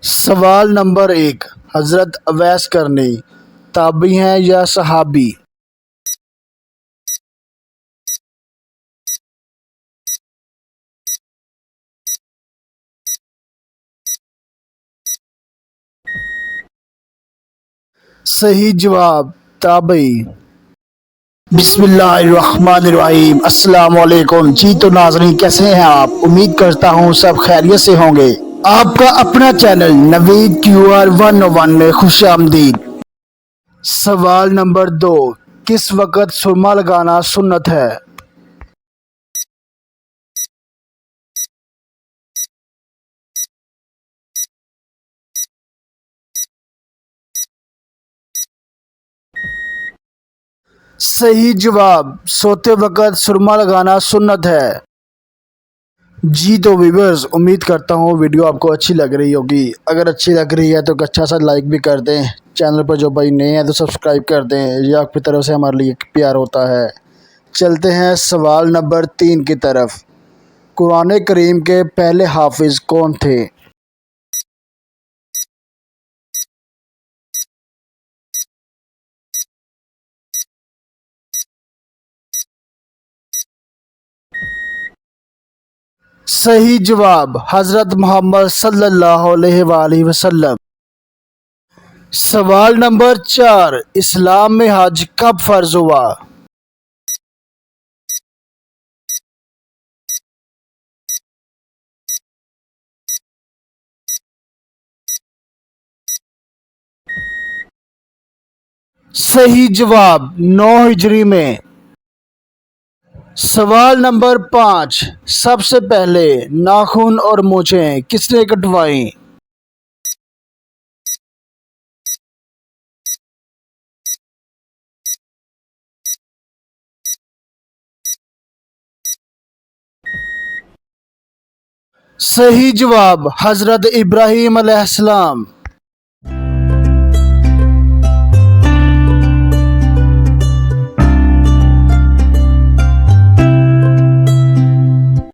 سوال نمبر 1، حضرت اویس کرنی تابعی ہیں یا صحابی؟ صحیح جواب تابعی۔ بسم اللہ الرحمن الرحیم۔ السلام علیکم جی۔ تو ناظرین کیسے ہیں آپ؟ امید کرتا ہوں سب خیریت سے ہوں گے۔ آپ کا اپنا چینل نوید QR 101 میں خوش آمدید۔ سوال نمبر 2، کس وقت سرما لگانا سنت ہے؟ صحیح جواب، سوتے وقت سرما لگانا سنت ہے۔ جی تو ویورز، امید کرتا ہوں ویڈیو آپ کو اچھی لگ رہی ہوگی۔ اگر اچھی لگ رہی ہے تو اچھا سا لائک بھی کر دیں۔ چینل پر جو بھائی نئے ہیں تو سبسکرائب کر دیں، یہ آپ کی طرف سے ہمارے لیے ایک پیار ہوتا ہے۔ چلتے ہیں سوال نمبر 3 کی طرف۔ قرآن کریم کے پہلے حافظ کون تھے؟ صحیح جواب، حضرت محمد صلی اللہ علیہ وآلہ وسلم۔ سوال نمبر 4، اسلام میں حج کب فرض ہوا؟ صحیح جواب، 9 ہجری میں۔ سوال نمبر 5، سب سے پہلے ناخن اور مونچھیں کس نے کٹوائیں؟ صحیح جواب، حضرت ابراہیم علیہ السلام۔